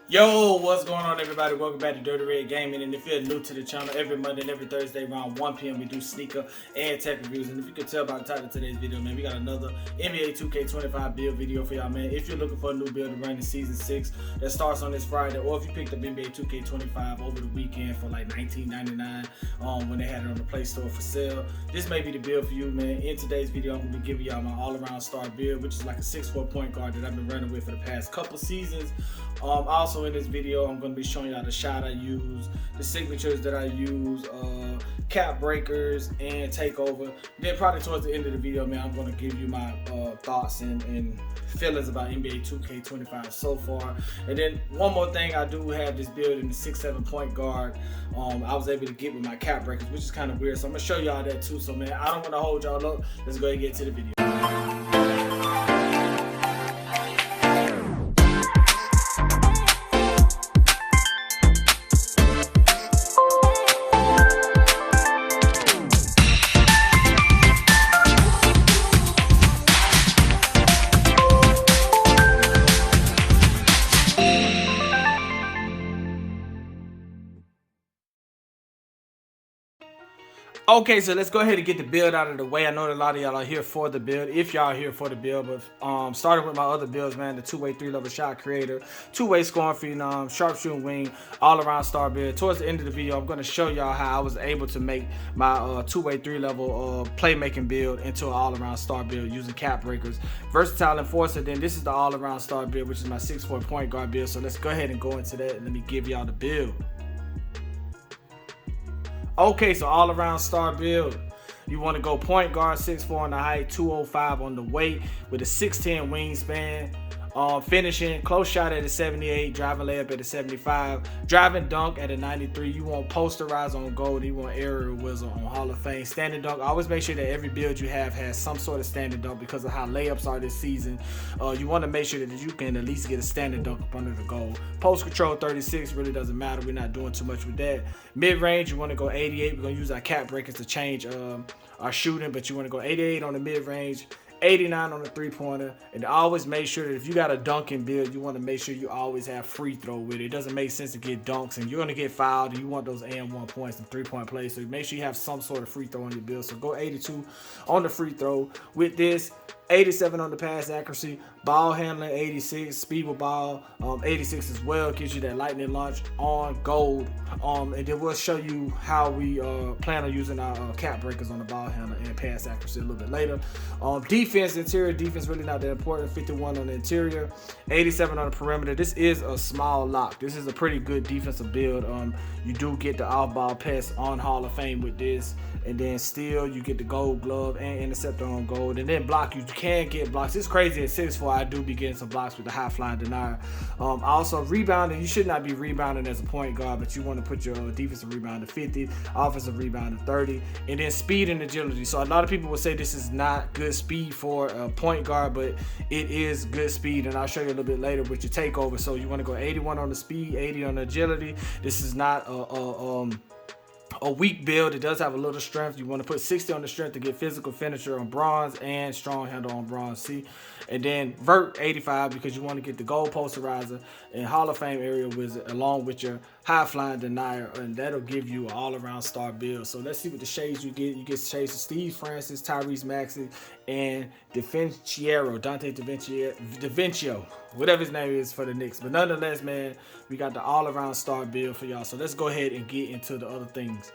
Yo, what's going on, everybody? Welcome back to Dirty Red Gaming. And if you're new to the channel, every Monday and every Thursday around 1 p.m. we do sneaker and tech reviews. And if you can tell by the title of today's video, man, we got another NBA 2K25 build video for y'all, man. If you're looking for a new build to run in Season 6 that starts on this Friday, or if you picked up NBA 2K25 over the weekend for like $19.99 when they had it on the Play Store for sale, this may be the build for you, man. In today's video, I'm going to be giving y'all my all-around star build, which is like a 6'4" point guard that I've been running with for the past couple seasons. Also in this video, I'm going to be showing y'all the shot I use, the signatures that I use, cap breakers, and takeover. Then probably towards the end of the video, man, I'm going to give you my thoughts and feelings about NBA 2K25 so far. And then one more thing, I do have this build in the 6'7" point guard. I was able to get with my cap breakers, which is kind of weird. So I'm going to show y'all that too. So man, I don't want to hold y'all up. Let's go ahead and get to the video. Okay, so let's go ahead and get the build out of the way. I know that a lot of y'all are here for the build, if y'all are here for the build, but starting with my other builds, man, the two-way, three-level shot creator, two-way scoring phenom, sharpshooting wing, all-around star build. Towards the end of the video, I'm going to show y'all how I was able to make my two-way, three-level playmaking build into an all-around star build using cap breakers. Versatile enforcer, then this is the all-around star build, which is my 6'4" point guard build. So let's go ahead and go into that, and let me give y'all the build. Okay, so all around star build. You want to go point guard, 6'4" on the height, 205 on the weight, with a 6'10" wingspan. Finishing, close shot at a 78, driving layup at a 75, driving dunk at a 93. You want posterize on gold, you want aerial whistle on Hall of Fame. Standing dunk, always make sure that every build you have has some sort of standing dunk because of how layups are this season. You want to make sure that you can at least get a standing dunk up under the goal. Post control 36, really doesn't matter. We're not doing too much with that. Mid range, you want to go 88. We're going to use our cap breakers to change our shooting, but you want to go 88 on the mid range, 89 on the three-pointer, and always make sure that if you got a dunking build, you want to make sure you always have free throw with it. It doesn't make sense to get dunks, and you're going to get fouled, and you want those and 1 points and three-point plays, so make sure you have some sort of free throw on your build. So go 82 on the free throw with this, 87 on the pass accuracy, ball handling 86, speed with ball 86 as well, gives you that lightning launch on gold. And then we'll show you how we plan on using our cap breakers on the ball handler and pass accuracy a little bit later. Defense, interior defense really not that important. 51 on the interior, 87 on the perimeter. This is a small lock. This is a pretty good defensive build. You do get the off-ball pass on Hall of Fame with this, and then still you get the gold glove and interceptor on gold, and then block, you can get blocks. It's crazy at 6'4", I do be getting some blocks with the high flying denier. Also rebounding, you should not be rebounding as a point guard, but you want to put your defensive rebound to 50, offensive rebound to 30, and then speed and agility. So a lot of people will say this is not good speed for a point guard, but it is good speed, and I'll show you a little bit later with your takeover. So you want to go 81 on the speed, 80 on the agility. This is not a weak build. It does have a little strength. You want to put 60 on the strength to get physical finisher on bronze and strong handle on bronze. See, and then vert 85 because you want to get the gold posterizer and Hall of Fame aerial wizard along with your high flying denier, and that'll give you an all-around star build. So let's see what the shades you get. You get shades of Steve Francis, Tyrese Maxey, and Dante DaVincio, whatever his name is for the Knicks. But nonetheless, man, we got the all-around star build for y'all. So let's go ahead and get into the other things.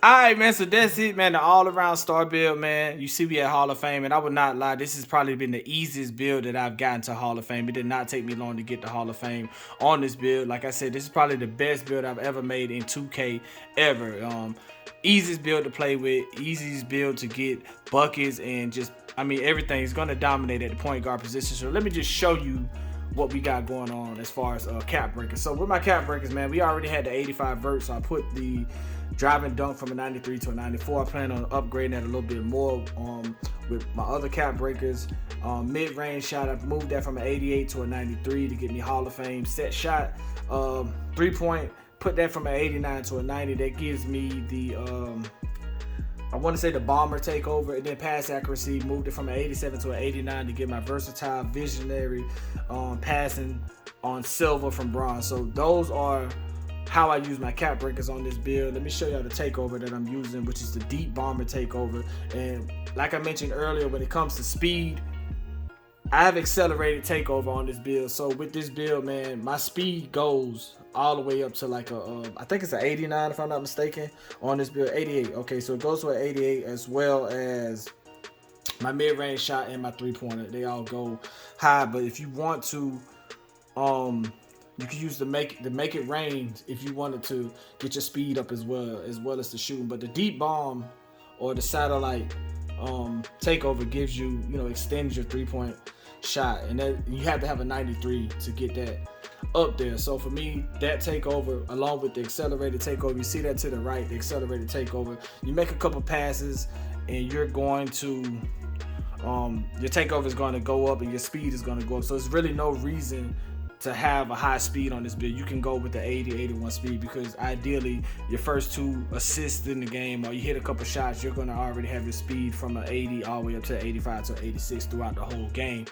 Alright, man, so that's it, man. The all-around star build, man. You see me at Hall of Fame, and I would not lie, this has probably been the easiest build that I've gotten to Hall of Fame. It did not take me long to get to Hall of Fame on this build. Like I said, this is probably the best build I've ever made in 2K ever. Easiest build to play with, easiest build to get buckets, and just, I mean, everything is going to dominate at the point guard position. So let me just show you what we got going on as far as cap breakers. So with my cap breakers, man, we already had the 85 vert, so I put the driving dunk from a 93 to a 94. I plan on upgrading that a little bit more with my other cap breakers. Mid-range shot, I've moved that from an 88 to a 93 to get me Hall of Fame. Set shot, 3-point, put that from an 89 to a 90. That gives me the I want to say the bomber takeover, and then pass accuracy, moved it from an 87 to an 89 to get my versatile, visionary passing on silver from bronze. So those are how I use my cap breakers on this build. Let me show y'all the takeover that I'm using, which is the deep bomber takeover. And like I mentioned earlier, when it comes to speed, I have accelerated takeover on this build. So with this build, man, my speed goes all the way up to like I think it's an 89 if I'm not mistaken on this build. 88. Okay, so it goes to an 88, as well as my mid-range shot and my three-pointer. They all go high. But if you want to, you can use the make it rain if you wanted to get your speed up as well as the shooting. But the deep bomb or the satellite takeover gives you, extends your three-point shot, and that you have to have a 93 to get that up there. So for me, that takeover along with the accelerated takeover, you see that to the right, the accelerated takeover, you make a couple passes and you're going to your takeover is going to go up and your speed is going to go up. So there's really no reason to have a high speed on this build. You can go with the 80, 81 speed, because ideally your first 2 assists in the game, or you hit a couple shots, you're going to already have your speed from an 80 all the way up to 85 to 86 throughout the whole game.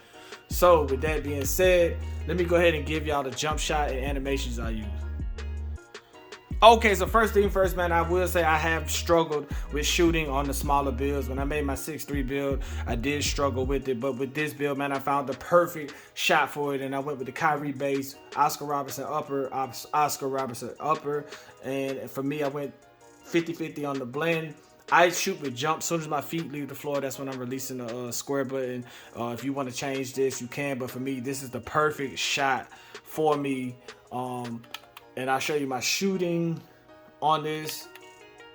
So with that being said, let me go ahead and give y'all the jump shot and animations I use. Okay, so first thing first, man, I will say I have struggled with shooting on the smaller builds. When I made my 6'3" build, I did struggle with it. But with this build, man, I found the perfect shot for it. And I went with the Kyrie base, Oscar Robertson upper. And for me, I went 50-50 on the blend. I shoot with jump. As soon as my feet leave the floor, that's when I'm releasing the square button. If you want to change this, you can. But for me, this is the perfect shot for me. And I'll show you my shooting on this.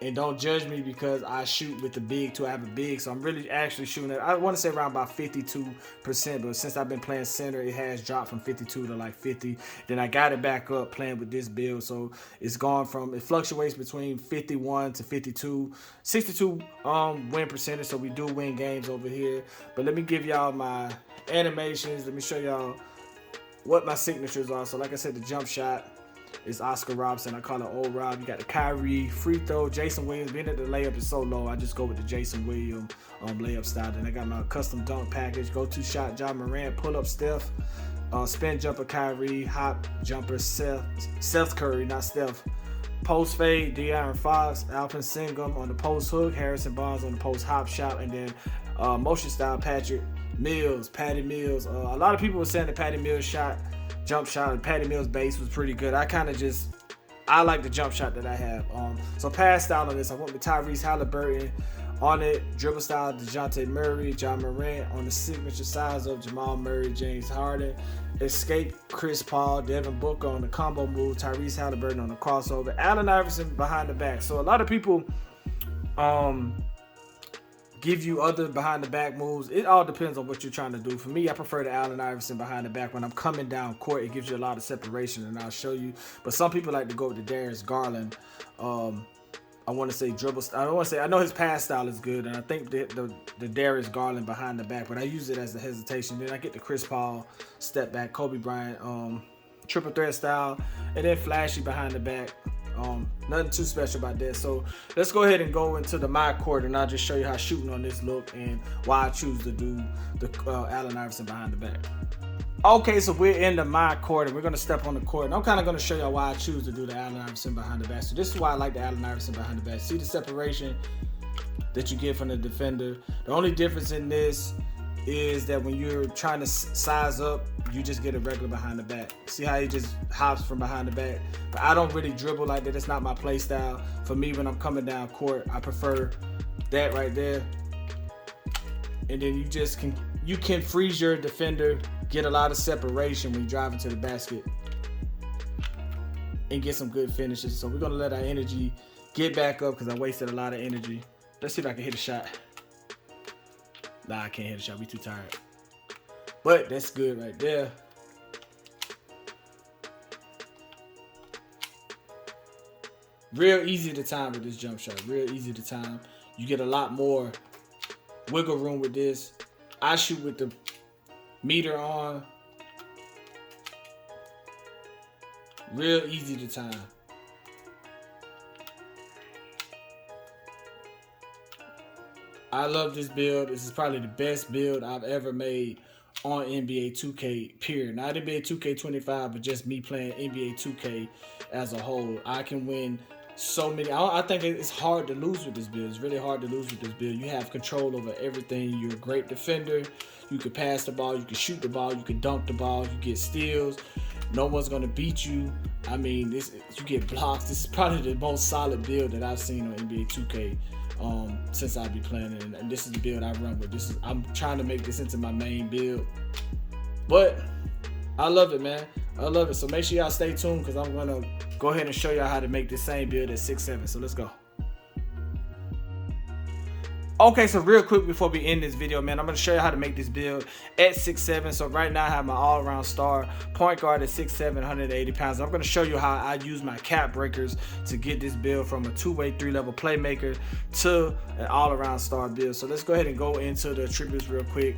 And don't judge me because I shoot with the big too. I have a big, so I'm really actually shooting it. I want to say around about 52%, but since I've been playing center, it has dropped from 52 to like 50. Then I got it back up playing with this build, so it's gone from, it fluctuates between 51 to 52, 62 win percentage. So we do win games over here. But let me give y'all my animations. Let me show y'all what my signatures are. So like I said, the jump shot is Oscar Robertson. I call it Old Rob. You got the Kyrie free throw, Jason Williams. Being that the layup is so low, I just go with the Jason Williams layup style. Then I got my custom dunk package, go-to shot, John Morant, pull-up Steph, spin jumper Kyrie, hop jumper Seth Curry, not Steph. Post fade, De'Aaron Fox, Alvin Sengun on the post hook, Harrison Barnes on the post hop shot, and then motion style Patty Mills. A lot of people were saying the Patty Mills jump shot and Patty Mills base was pretty good. I like the jump shot that I have. So pass style on this, I went with Tyrese Halliburton on it. Dribble style, DeJounte Murray, John Morant on the signature size of Jamal Murray, James Harden. Escape, Chris Paul, Devin Booker on the combo move, Tyrese Halliburton on the crossover, Allen Iverson behind the back. So a lot of people give you other behind the back moves. It all depends on what you're trying to do. For me, I prefer the Allen Iverson behind the back. When I'm coming down court, it gives you a lot of separation, and I'll show you. But some people like to go with the Darius Garland. I want to say dribble style. I know his pass style is good, and I think the Darius Garland behind the back, but I use it as a hesitation. Then I get the Chris Paul step back, Kobe Bryant triple threat style, and then flashy behind the back. Nothing too special about that. So let's go ahead and go into my court, and I'll just show you how shooting on this look and why I choose to do the Allen Iverson behind the back. Okay, so we're in my court, and we're going to step on the court, and I'm kind of going to show y'all why I choose to do the Allen Iverson behind the back. So this is why I like the Allen Iverson behind the back. See the separation that you get from the defender. The only difference in this is that when you're trying to size up, you just get a regular behind the back. See how he just hops from behind the back? But I don't really dribble like that. It's not my play style. For me, when I'm coming down court, I prefer that right there. And then you can freeze your defender, get a lot of separation when you drive into the basket, and get some good finishes. So we're gonna let our energy get back up because I wasted a lot of energy. Let's see if I can hit a shot. Nah, I can't hit a shot. We too tired. But that's good right there. Real easy to time with this jump shot. Real easy to time. You get a lot more wiggle room with this. I shoot with the meter on. Real easy to time. I love this build. This is probably the best build I've ever made on NBA 2K, period. Not NBA 2K25, but just me playing NBA 2K as a whole. I can win so many. I think it's hard to lose with this build. It's really hard to lose with this build. You have control over everything. You're a great defender. You can pass the ball. You can shoot the ball. You can dunk the ball. You get steals. No one's going to beat you. I mean, you get blocks. This is probably the most solid build that I've seen on NBA 2K since I've been playing it. And this is the build I run with. I'm trying to make this into my main build. But I love it, man. I love it. So make sure y'all stay tuned because I'm going to go ahead and show y'all how to make this same build at 6'7". So let's go. Okay, so real quick before we end this video, man, I'm going to show you how to make this build at 6'7". So right now I have my all-around star point guard at 6'7", 180 pounds. I'm going to show you how I use my cap breakers to get this build from a two-way, three-level playmaker to an all-around star build. So let's go ahead and go into the attributes real quick.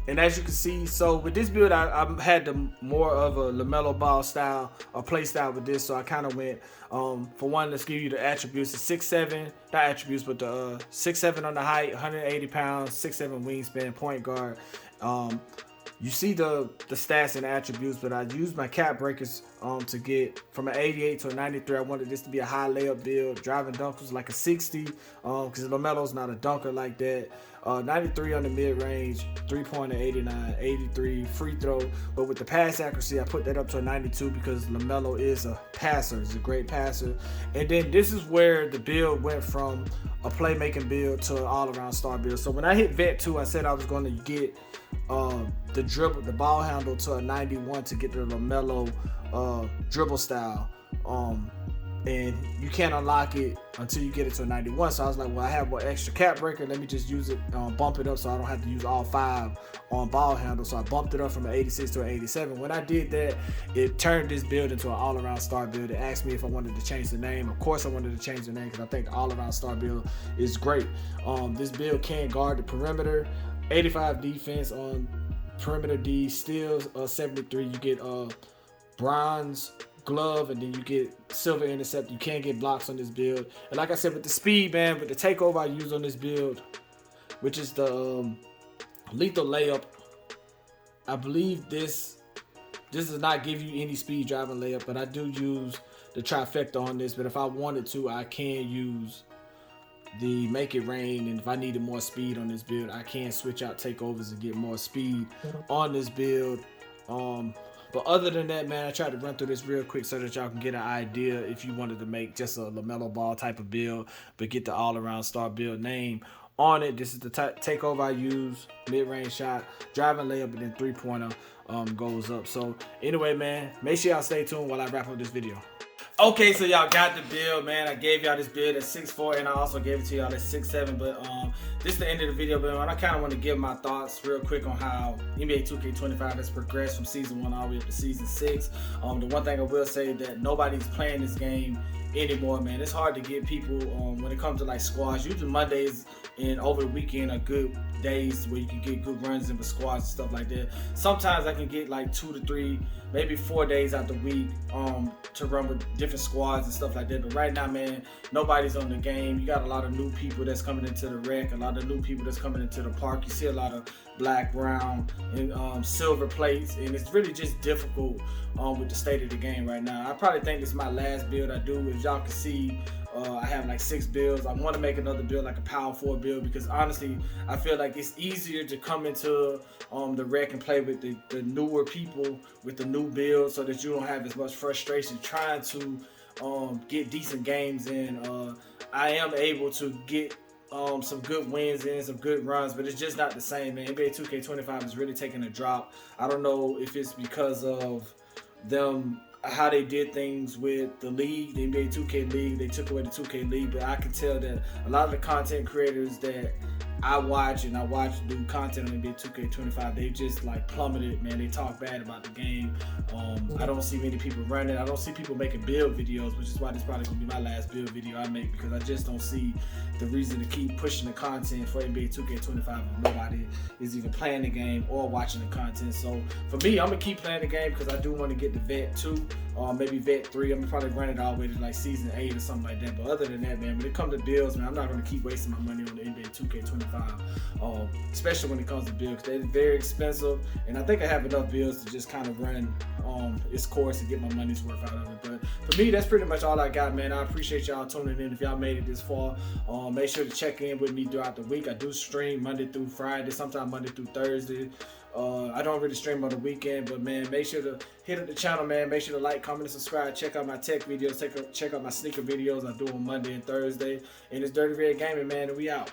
And as you can see, so with this build, I had the more of a LaMelo Ball style or play style with this. So I kind of went, for one, let's give you the attributes. The 6'7", not attributes, but the 6'7" on the height, 180 pounds, 6'7" wingspan, point guard. You see the stats and the attributes, but I used my cap breakers to get from an 88 to a 93. I wanted this to be a high layup build. Driving dunk was like a 60 because LaMelo's not a dunker like that. 93 on the mid-range, 3-pointer 89, 83 free throw. But with the pass accuracy, I put that up to a 92 because LaMelo is a passer. He's a great passer. And then this is where the build went from a playmaking build to an all-around star build. So when I hit Vet 2, I said I was going to get the ball handle to a 91 to get the LaMelo dribble style. And you can't unlock it until you get it to a 91. So I was like, well, I have one extra cap breaker. Let me just use it, bump it up so I don't have to use all 5 on ball handle. So I bumped it up from an 86 to an 87. When I did that, it turned this build into an all-around star build. It asked me if I wanted to change the name. Of course I wanted to change the name because I think the all-around star build is great. This build can guard the perimeter, 85 defense on perimeter D, steals 73. You get bronze glove, and then you get silver intercept. You can't get blocks on this build. And like I said, with the speed, man, with the takeover I use on this build, which is the lethal layup, I believe this does not give you any speed driving layup, but I do use the trifecta on this. But if I wanted to, I can use the make it rain, and if I needed more speed on this build, I can switch out takeovers and get more speed on this build. But other than that, man, I tried to run through this real quick so that y'all can get an idea if you wanted to make just a LaMelo Ball type of build, but get the all-around star build name on it. This is the takeover I use, mid-range shot, driving layup, and then three-pointer goes up. So anyway, man, make sure y'all stay tuned while I wrap up this video. Okay, so y'all got the build, man. I gave y'all this build at 6'4", and I also gave it to y'all at 6'7", but this is the end of the video, but I kind of want to give my thoughts real quick on how NBA 2K25 has progressed from Season 1 all the way up to Season 6. The one thing I will say that nobody's playing this game anymore, man. It's hard to get people when it comes to like squads. Usually Mondays and over the weekend are good days where you can get good runs in with squads and stuff like that. Sometimes I can get like 2 to 3, maybe 4 days out the week to run with different squads and stuff like that. But right now, man, nobody's on the game. You got a lot of new people that's coming into the rec, a lot of new people that's coming into the park. You see a lot of black, brown, and silver plates, and it's really just difficult with the state of the game right now. I probably think this is my last build I do. As y'all can see, I have like 6 builds. I want to make another build, like a power 4 build, because honestly, I feel like it's easier to come into the rec and play with the newer people with the new build, so that you don't have as much frustration trying to get decent games in. I am able to get some good wins in, some good runs, but it's just not the same, man. NBA 2K25 is really taking a drop. I don't know if it's because of them, how they did things with the league, the NBA 2K league. They took away the 2K league, but I can tell that a lot of the content creators that I watch do content on NBA 2K25, they just like plummeted, man. They talk bad about the game. I don't see many people running. I don't see people making build videos, which is why this probably gonna be my last build video I make, because I just don't see the reason to keep pushing the content for NBA 2K25 if nobody is even playing the game or watching the content. So for me, I'm gonna keep playing the game because I do want to get the Vet 2. maybe vet 3. I'm probably run it all the way to like season 8 or something like that. But other than that, man, when it comes to bills, man, I'm not gonna keep wasting my money on the NBA 2K25, especially when it comes to bills. They're very expensive, and I think I have enough bills to just kind of run its course and get my money's worth out of it. But for me, that's pretty much all I got, man. I appreciate y'all tuning in. If y'all made it this far, make sure to check in with me throughout the week. I do stream Monday through Friday, sometimes Monday through Thursday. I don't really stream on the weekend, but man, make sure to hit up the channel, man. Make sure to like, comment, and subscribe. Check out my tech videos. Check out my sneaker videos I do on Monday and Thursday. And it's Dirty Red Gaming, man, and we out.